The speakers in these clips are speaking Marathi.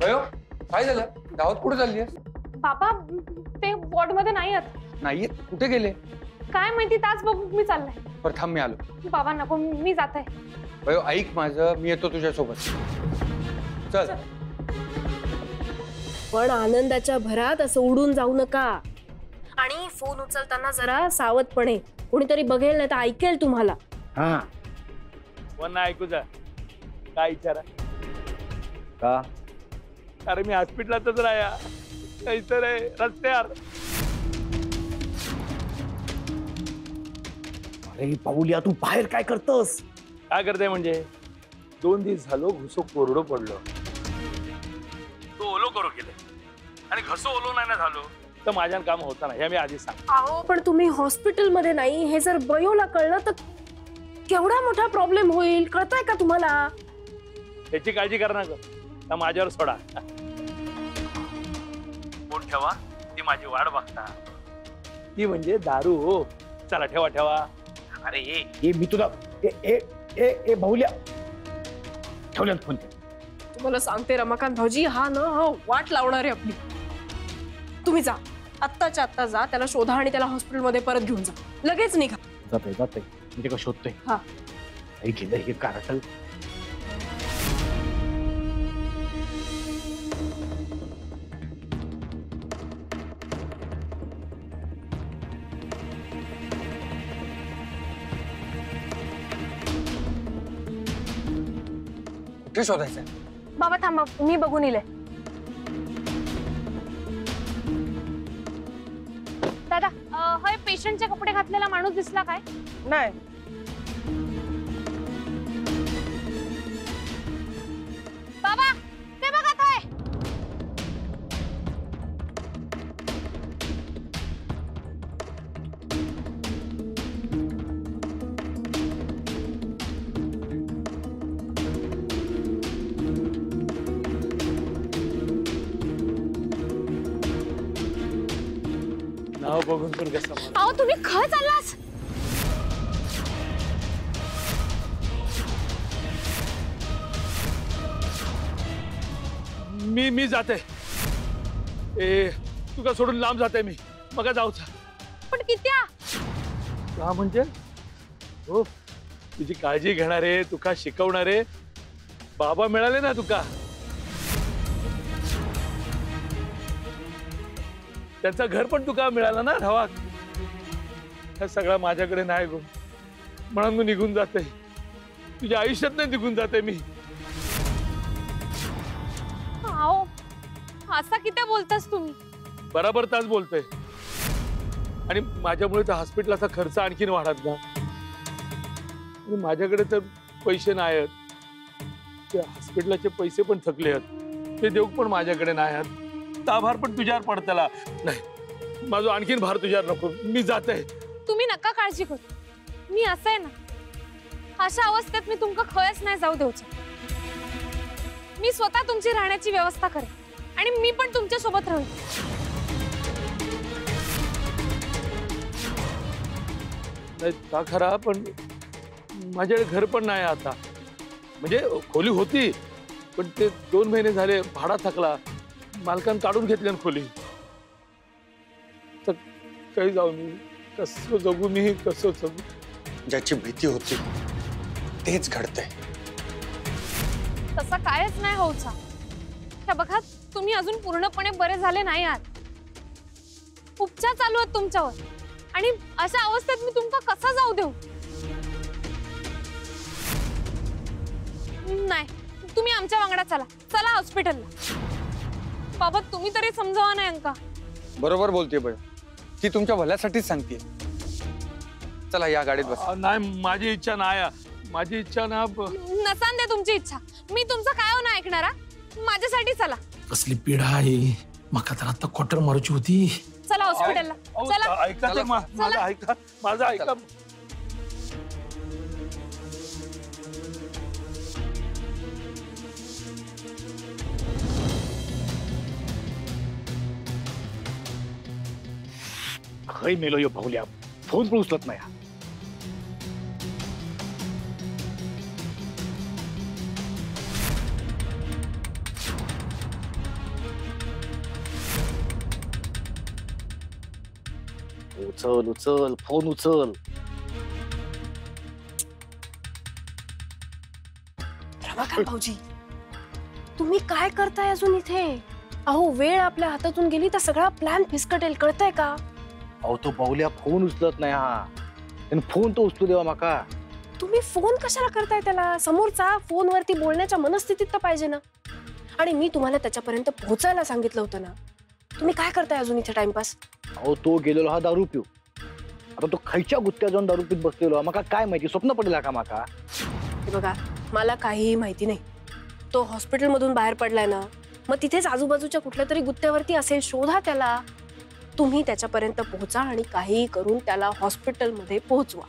अयो काय झालं? धावत कुठे चालली आहेस? बाबा ते वॉर्ड मध्ये नाही आहेत. नाहीये, कुठे गेले? काय माहिती, तास बघू मी चाललाय. बरं थांब, मी आलो. बाबा नको, मी जाते. अयो ऐक माझं, मी येतो तुझ्यासोबत. चल. पण आनंदाच्या भरात असं उडून जाऊ नका आणि फोन उचलताना जरा सावधपणे. कोणीतरी बघेल नाही तर ऐकेल तुम्हाला. हा पण ऐकू जा. काय विचारा? का? अरे मी हॉस्पिटलातच राहा, काहीतर आहे रस्त्यावर. अरे पाऊलिया, तू बाहेर काय करतोस? काय करते म्हणजे? 2 दिवस झालो घुसो कोरडो पडलो. तो ओलो करू केले आणि घसो ओलो नाही ना झालो तर माझ्या काम होता नाही, हे मी आधीच सांग. अहो पण तुम्ही हॉस्पिटलमध्ये नाही हे जर बयोला कळलं तर केवढा मोठा प्रॉब्लेम होईल, कळतंय का तुम्हाला? त्याची काळजी कर ना, माझ्यावर सोडा. बोट ठेवा, ती माझी वाट बघता. ती म्हणजे दारू. हो चला ठेवा ठेवा. अरे ए मी तुला ए ए ए ए भाऊल्या ठेवल्यात फोन. तुम्हाला सांगते रमाकांत भाऊजी, हा वाट लावणार आहे आपली. तुम्ही जा, आत्ताच्या आत्ता जा, त्याला शोधा आणि त्याला हॉस्पिटलमध्ये परत घेऊन जा. लगेच निघा. जाते मी ते का शोधतोय. हा काही केलं हे कारटल. कुठे शोधायचं? बाबा थांबा, मी बघून येले. दादा, होय पेशंटचे कपडे घातलेला माणूस दिसला काय? नाही. बाबा ते बघा काय. नाव बघून पण कसं म्हणा. अहो तुम्ही खय चाललास? मी जाते. ए तुका सोडून लांब जाते मी. मग जाऊचा. पण कित्या? का म्हणजे? हो तुझी काळजी घेणारे, तुका शिकवणारे बाबा मिळाले ना तुका. त्यांचं घर पण तुका मिळालं ना राहावा. हा सगळा माझ्याकडे नाही गो, म्हणून मी निघून जाते. तुझ्या आयुष्यात नाही निघून जाते मी. अहो असा किती बोलतास तुम्ही? बराबर तास बोलतोय. आणि माझ्यामुळे त्या हॉस्पिटलचा खर्च आणखीन वाढत ना. आणि माझ्याकडे तर पैसे नाही आहेत. त्या हॉस्पिटलचे पैसे पण थकले आहेत, ते देऊ पण माझ्याकडे नाही आहेत. भार पण तुझ्यावर पडतला नाही. माझं आणखीन भार तुझ्यावर नको. मी जाते. तुम्ही नका काळजी करू. मी असं आहे ना, अशा अवस्थेत मी तुमका खयच नाही जाऊ देऊचे. मी स्वतः तुमची राहण्याची व्यवस्था करेन आणि मी पण तुमच्या सोबत राहीन. नाही का खरा, पण माझ्याकडे घर पण नाही आता. म्हणजे खोली होती पण ते 2 महिने झाले भाडा थकला. मालकान काढून घेतली खोली. तर काही जाऊ मी कसं जगू, मी कसं जगू? ज्याची भीती होती तेच घडतंय. तसा कायच नाही होऊचा. हे बघा, तुम्ही अजून पूर्णपणे बरे झाले नाही आहात. उपचार चालू आहेत तुमच्यावर आणि अशा अवस्थेत मी तुमका कसा जाऊ देऊ? नाही, तुम्ही आमच्या वांगडा चला. चला हॉस्पिटलला. बाबा तुम्ही तरी समजावा ना अंका. बरोबर बोलते बळ, ती तुमच्या भल्यासाठीच सांगते. चला या गाडीत बस. नाही माझी इच्छा नाही. माझी इच्छा ना. नसान दे तुमची इच्छा. मी तुमचं काय हो ना ऐकणारा. माझ्यासाठी चला. कसली पीडा आहे. मका तर आता क्वार्टर मारूची होती. चला हॉस्पिटलला. चला ऐका ते माझं ऐका. माझं ऐका. खय मेलो यो भाऊल्या, फोन पण उचलत नाही. उचल उचल फोन उचल. रमाकांत भाऊजी, तुम्ही काय करताय अजून इथे? अहो वेळ आपल्या हातातून गेली तर सगळा प्लॅन फिसकटेल, कळतंय का? अहो तो बाहुल्या फोन उचलत नाही हा. त्याने फोन तो उचलू देवा माका. तुम्ही फोन कशाला करताय त्याला? समोरचा फोनवरती बोलण्याच्या मनस्थितीत तर पाहिजे ना. आणि मी तुम्हाला त्याच्यापर्यंत पोहोचायला सांगितलं होतं ना. तुम्ही काय करताय अजून इथे टाइमपास? अहो तो गेलेलो हा दारू पिऊ. आता तो खायच्या गुत्त्या जाऊन दारू पित बसलेलो. माका काय माहिती स्वप्न पडला का माका? हे बघा, मला काहीही माहिती नाही. तो हॉस्पिटलमधून बाहेर पडलाय ना, मग तिथेच आजूबाजूच्या कुठल्या तरी गुत्त्यावरती असेल. शोधा त्याला. तुम्ही त्याच्यापर्यंत पोहोचा आणि काहीही करून त्याला हॉस्पिटलमध्ये पोहोचवा.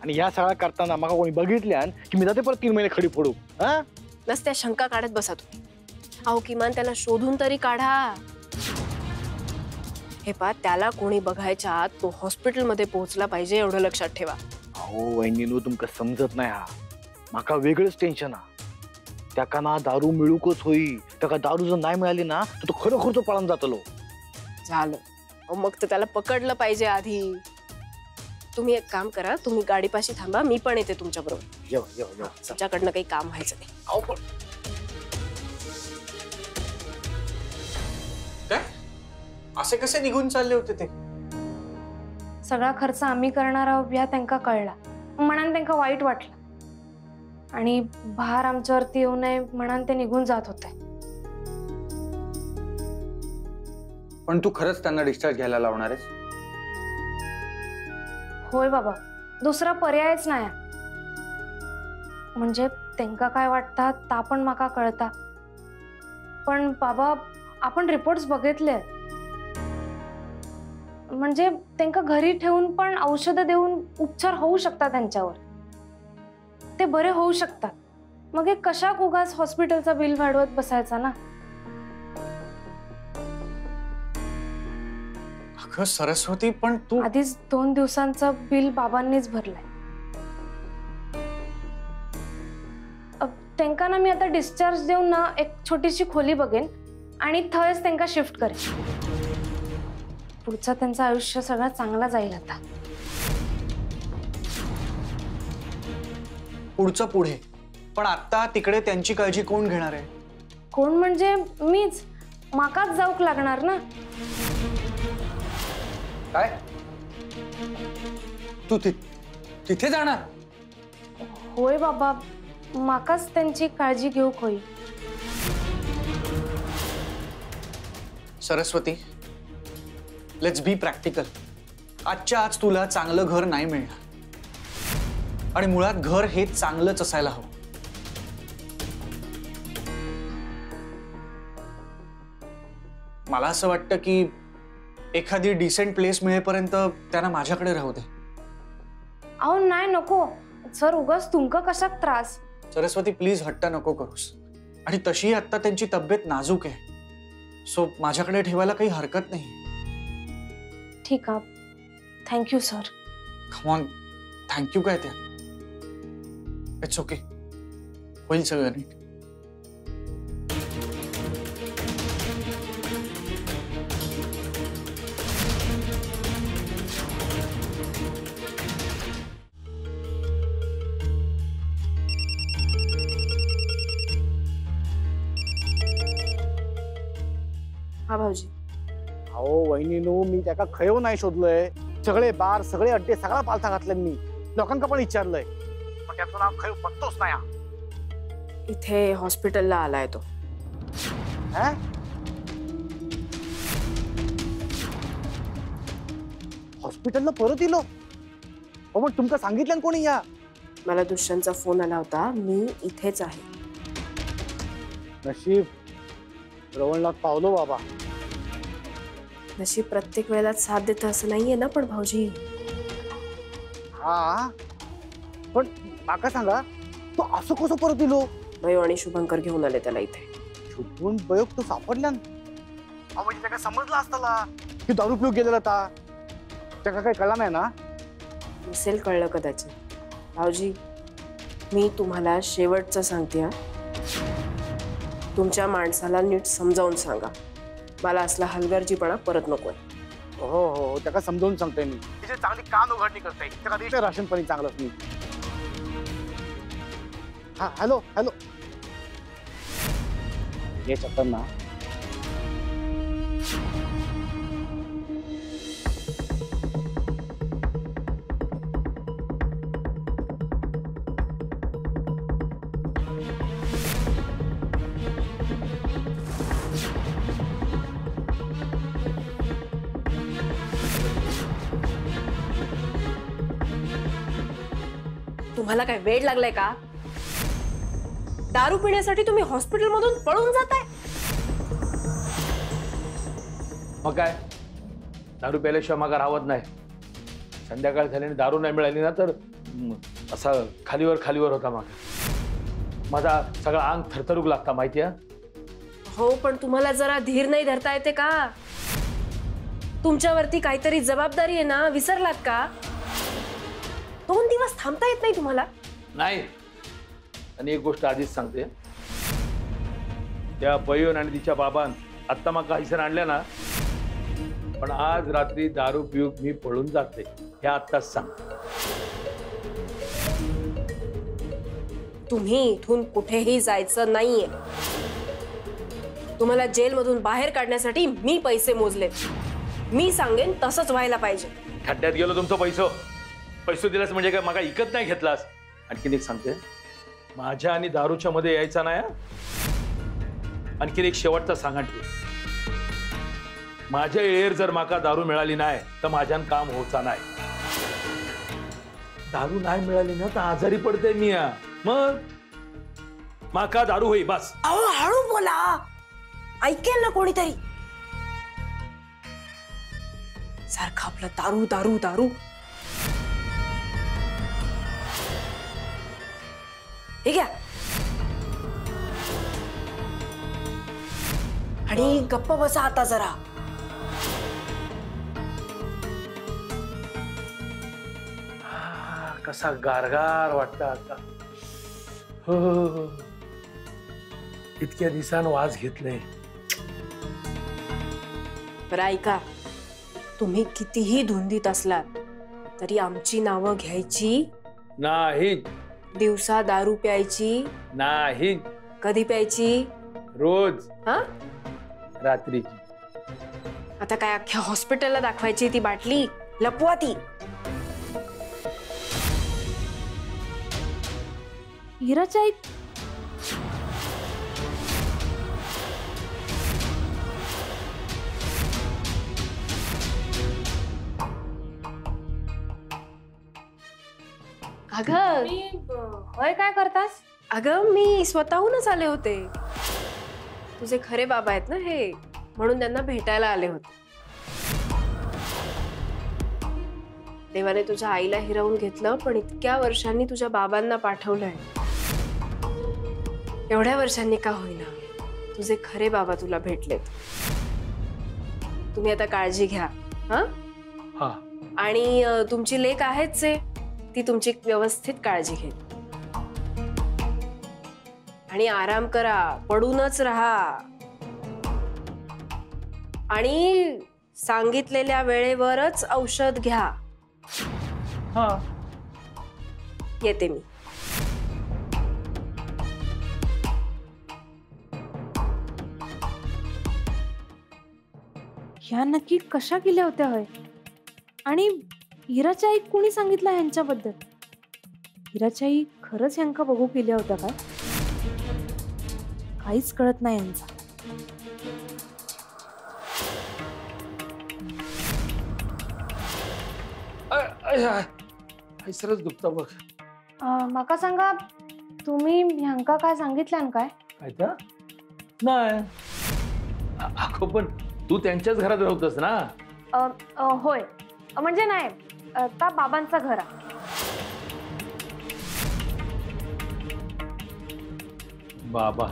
आणि ह्या सगळा करताना माका कोणी बघितल्यान की मी जाते परत 3 महिने खडी फोडू. नसत्या शंका काढत बसा तुम्ही. अहो किमान त्याला शोधून तरी काढा. हे पा, त्याला कोणी बघायच्या आत तो हॉस्पिटलमध्ये पोहोचला पाहिजे, एवढं लक्षात ठेवा. अहो वहिनीनो तुमका समजत नाही हा. माका वेगळंच टेन्शन हा. त्याका ना दारू मिळूकच होई. त्याका दारू जर नाही मिळाली ना तर तो खरोखर पळून जातलो. झालं. मग तर त्याला पकडलं पाहिजे आधी. तुम्ही एक काम करा, तुम्ही गाडीपाशी थांबा, मी पण येते तुमच्या बरोबर. तुमच्याकडनं काही काम व्हायचं नाही. काय असे कसे निघून चालले होते ते? सगळा खर्च आम्ही करणार आहोत ह्या त्यांना कळला. म्हणान त्यांना वाईट वाटलं आणि भार आमच्यावरती येऊ नये म्हणान ते निघून जात होते. पण तू खरंच त्यांना डिस्चार्ज घ्यायला लावणार आहेस? होय बाबा, दुसरा पर्यायच नाही. म्हणजे त्यांना काय वाटतात ता पण माका कळता. पण बाबा, आपण रिपोर्ट्स बघितले. म्हणजे त्यांना घरी ठेवून पण औषधं देऊन उपचार होऊ शकतात त्यांच्यावर. ते बरे होऊ शकतात. मग हे कशाक उगाच हॉस्पिटलचा बिल वाढवत बसायचा ना. अगं सरस्वती, पण तू आधीच 2 दिवसांचं बिल बाबांनीच भरलंय. त्यांना ना मी आता डिस्चार्ज देऊन ना एक छोटीशी खोली बघेन आणि थंयच त्यांना शिफ्ट करेन. पुढचं त्यांचं आयुष्य सगळं चांगलं जाईल आता. पुढचं पुढे, पण आता तिकडे त्यांची काळजी कोण घेणार आहे? कोण म्हणजे मीच. माकाच जाऊक लागणार ना. काय तू तिथे जाणार? होय बाबा, माकाच त्यांची काळजी घेऊ होईल. Saraswati, let's be practical. आजच्या आज तुला चांगलं घर नाही मिळणार आणि मुळात घर हे चांगलंच असायला हवं. मला असं वाटतं की एखादी डिसेंट प्लेस मिळेपर्यंत त्यांना माझ्याकडे राहू दे. अहो नाही, नको सर, उगाच तुमका कशाक त्रास. सरस्वती प्लीज हट्ट नको करूस. आणि तशी आता त्यांची तब्येत नाजूक आहे, सो माझ्याकडे ठेवायला काही हरकत नाही. ठीक आहे, thank you sir. Come on, thank you काय त्या. इट्स ओके, होईल सगळं नीट. हा भाऊजी. अहो वहिनीनो मी त्याका खयव नाही शोधलंय. सगळे बार सगळे अड्डे सगळा पालथा घातले मी. लोकांका पण विचारलंय, पण त्याचं नाव खयव बघतोच नाही. इथे हॉस्पिटलला आलाय तो. हॉस्पिटलला परत इलो? हो मग तुमका सांगितलं कोणी या? मला दुष्यंतचा फोन आला होता. मी इथेच आहे. नशीब रवणला पावलो बाबा. नशीब प्रत्येक वेळेला साथ देतं असं नाहीये ना. पण भाऊजी, हा पण माका सांगा, तो असं कसं परत इलो? बयो आणि शुभंकर घेऊन आले त्याला इथे. शुभून बयोग तो सापडल्या. म्हणजे त्याला समजलं असताला की दारू पिऊ गेलेला था. त्याला काही कळला नाही ना? नसेल कळलं कदाचित. भाऊजी, मी तुम्हाला शेवटचं सांगते. तुमच्या माणसाला नीट समजावून सांगा. मला असला हलगर्जीपणा परत नकोय. हो हो त्याला समजावून सांगतोय मी. तिची चांगली कान उघडणी करते, त्याला देश राशन पाणी चांगलंच नाही. हा हॅलो हॅलो ये चक्कर ना. तुम्हाला काय वेळ लागलाय का? दारू पिण्यासाठी तुम्ही हॉस्पिटल मधून पळून जाताय? मग काय, दारू प्यायल्याशिवाय मागा राहत नाही. संध्याकाळ झाल्याने दारू नाही मिळाली ना तर असा खालीवर होता मागा. माझा सगळा अंग थरथरू लागता माहिती आहे. हो पण तुम्हाला जरा धीर नाही धरता येते का? तुमच्यावरती काहीतरी जबाबदारी आहे ना, विसरलात का? 2 दिवस थांबता येत नाही तुम्हाला? नाही. आणि एक गोष्ट आधीच सांगते, त्या बयन आणि तिच्या बाबान आत्ता मग काहीसर आणल्या ना, पण आज रात्री दारू पिऊक मी पळून जाते हे आत्ताच सांग. तुम्ही इथून कुठेही जायचं नाहीये. तुम्हाला जेलमधून बाहेर काढण्यासाठी मी पैसे मोजले. मी सांगेन तसंच व्हायला पाहिजे. खड्ड्यात गेलो तुमचं पैसे दिलास म्हणजे काय मागा इकत नाही घेतलास. आणखीन एक सांगते, माझ्या आणि दारूच्या मध्ये यायचा नाही. आणखीन एक शेवटचा सांगा, माझ्या येळेर जर माका दारू मिळाली नाही तर माझ्यान काम होचा नाही. दारू नाही मिळाली ना तर आजारी पडते मी. मग माका दारू होई बस. अहो हळू बोला, ऐकेल ना कोणीतरी. सारखं आपलं दारू दारू दारू. हे घ्या आणि गप्प बसा आता जरा. कसा गारगार वाटतं आता. हो, इतक्या दिवसान वाज घेतले. बरं ऐका, तुम्ही कितीही धुंदीत असलात तरी आमची नावं घ्यायची नाही. दिवसा दारू प्यायची नाही. कधी प्यायची? रोज. हा रात्रीची. आता काय अख्ख्या हॉस्पिटलला दाखवायची ती बाटली? लपवा ती. हिराच्या आई अगं होय, काय करतास? अगं मी स्वतःहूनच आले होते. तुझे खरे बाबा आहेत ना हे, म्हणून त्यांना भेटायला आले होते. देवाने तुझ्या आईला हिरावून घेतलं, पण इतक्या वर्षांनी तुझ्या बाबांना पाठवलंय. एवढ्या वर्षांनी का होईना तुझे खरे बाबा तुला भेटलेत. तुम्ही आता काळजी घ्या. हा. आणि तुमची लेक आहेच आहे, ती तुमची व्यवस्थित काळजी घेईल. आणि आराम करा, पडूनच राहा. आणि सांगितलेल्या वेळेवरच औषध घ्या. हा. येते मी. ह्या नक्की कशा केल्या होत्या होय? आणि हिराच्या आई कोणी सांगितलं ह्यांच्याबद्दल? हिराच्या आई खरंच ह्यांका बघू केल्या होत्या काय? काहीच कळत नाही यांचा. सरच दुखता बघ. माका सांगा, तुम्ही ह्यांका काय सांगितलं काय? काय तर नाही. अगो पण तू त्यांच्याच घरात राहतस ना? होय, म्हणजे नाही, त्या बाबांचा घर. बाबा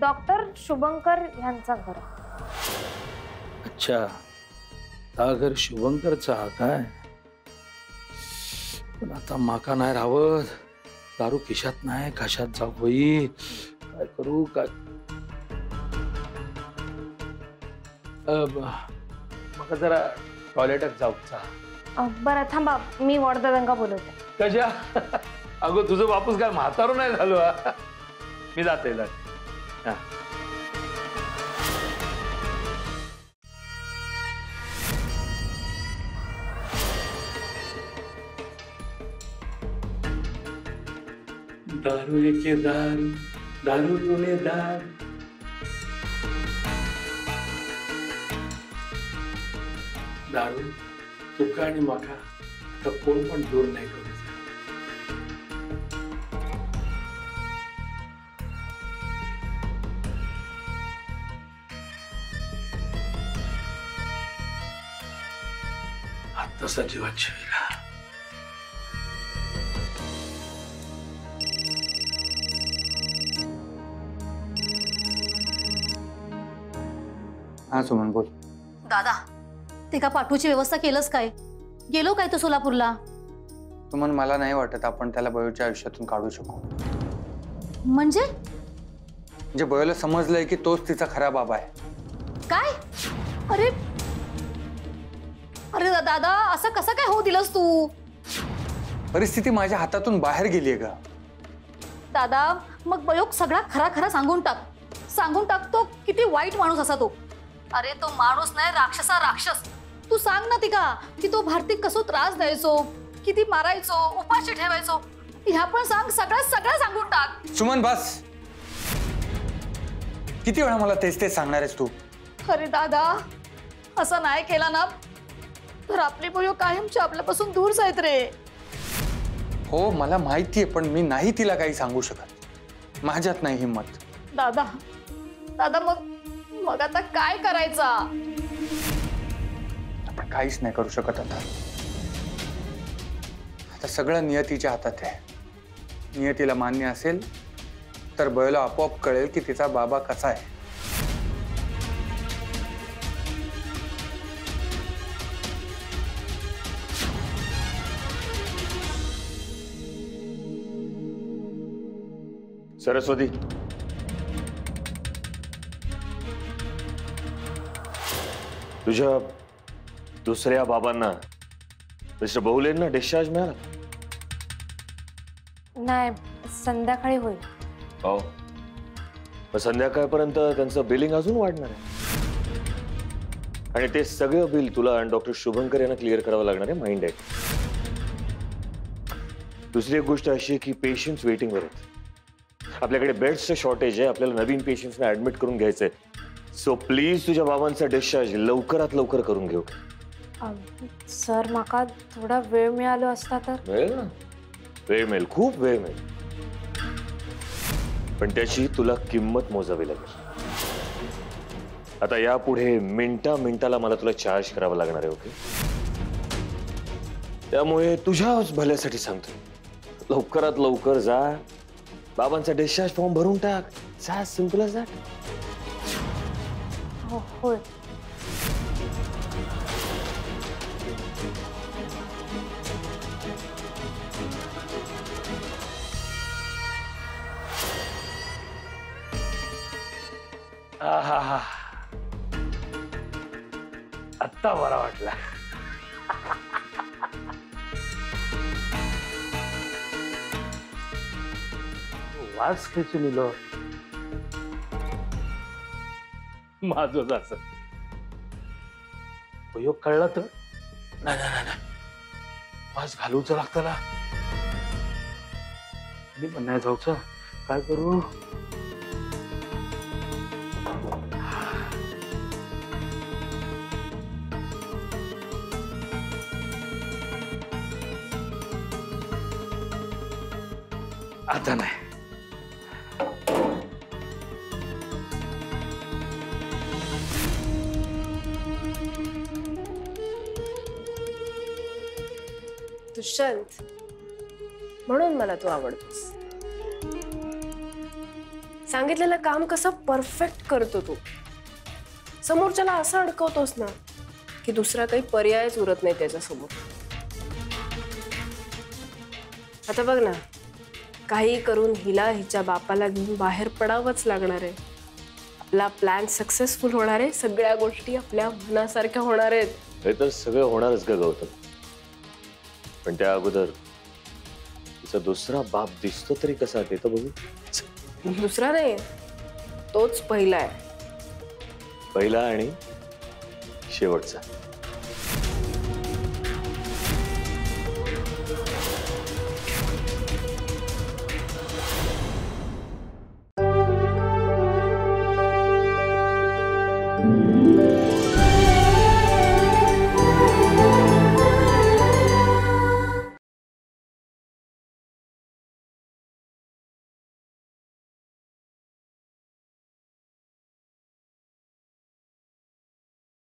डॉक्टर शुभंकर यांचा घर. अच्छा, हा घर शुभंकरचा काय? पण आता माका नाही राहत. दारू खिशात नाही, कशात जाऊ बाई? काय करू काय? माका जरा टॉयलेटात जाऊचा. बरं थांबा, मी वॉर्ड दादांका बोलवते. कशा? अगं तुझं बापूस काय म्हातारो नाही झालो हा. मी जाते. हा. दारू एके दारू, दारू टोले दारू. दारू तुका आणि माका आता कोण पण दूर नाही करू. तसा जीवात शिविला. हा सुमन बोल. दादा ते का पाठवूची व्यवस्था केलंस काय? गेलो काय तो सोलापूरला? सुमन मला नाही वाटत आपण त्याला बयोच्या आयुष्यातून काढू शकू. म्हणजे बयोला समजलंय की तोच तिचा खरा बाबा आहे. काय? अरे अरे दादा असं कसं काय होऊ दिलंस तू? परिस्थिती माझ्या हातातून बाहेर गेलीये ग. दादा मग बयोग सगळा खरा खरा सांगून टाक तो किती वाईट माणूस असा तो. अरे तो माणूस नाही, राक्षसा राक्षस. तू सांग ना तिका की तो भारतीक कसो त्रास द्यायचो, किती मारायचो, उपाशी ठेवायचो. ह्या पण सांग, सगळं सांगून टाक. सुमन बस. किती वेळा मला तेच सांगणार आहेस तू? अरे दादा असं नाही केला ना तर आपले बयोग कायमचे आपल्यापासून दूर जायत रे. हो मला माहितीये, पण मी नाही तिला काही सांगू शकत. माझ्यात नाही हिम्मत. दादा मग आता काय करायचा? आपण काहीच नाही करू शकत आता. आता सगळं नियतीच्या हातात आहे. नियतीला मान्य असेल तर बयोला आपोआप कळेल की तिचा बाबा कसा आहे. सरस्वती, तुझ्या दुसऱ्या बाबांना मिस्टर बहुलेंना डिस्चार्ज मिळाला? नाही, संध्याकाळी होईल. हो, मग संध्याकाळपर्यंत त्यांचं बिलिंग अजून वाढणार आहे आणि ते सगळं बिल तुला आणि डॉक्टर शुभंकर यांना क्लिअर करावं लागणार आहे. माइंड आहे. दुसरी एक गोष्ट अशी आहे की पेशंट्स वेटिंगवर आहेत. आपल्याकडे बेड्सचं शॉर्टेज आहे. आपल्याला नवीन पेशंट्सना ऍडमिट करून घ्यायचंय. सो प्लीज तुझ्या बाबांचा डिस्चार्ज लवकरात लवकर करून घेऊ. सर माका थोडा वेळ मिळालो असता तर. मिळेल ना, वेळ मिळेल, खूप वेळ मिळेल, पण त्याची तुला किंमत मोजावी लागेल. आता यापुढे मिनिटाला मला तुला चार्ज करावं लागणार आहे. ओके, त्यामुळे तुझ्याच भल्यासाठी सांगतो, लवकरात लवकर जा, बाबांचा डिस्चार्ज फॉर्म भरून टाक. जा, सिंपल एज दॅट. होय. आत्ता बरा वाटला. वास खेचू लिहिलं माझं असं. उपयोग कळला तर नाही वास घालूच लागताना. पण नाही जाऊच, काय करू? आता नाही. दुष्यंत, म्हणून मला तू आवडतोस. सांगितलेलं काम कसं परफेक्ट करतो तू. समोरच्याला असं अडकवतोस ना की दुसरा काही पर्यायच उरत नाही त्याच्यासमोर. आता बघ ना, काही करून हिला हिच्या बापाला घेऊन बाहेर पडावंच लागणार आहे. आपला प्लॅन सक्सेसफुल होणार आहे, सगळ्या गोष्टी आपल्या मनासारख्या होणार आहेत. हे तर सगळं होणारच का गौतम, पण त्या अगोदर तिचा दुसरा बाप दिसतो तरी कसा ते तर बघू. दुसरा नाही, तोच पहिला आहे. पहिला आणि शेवटचा.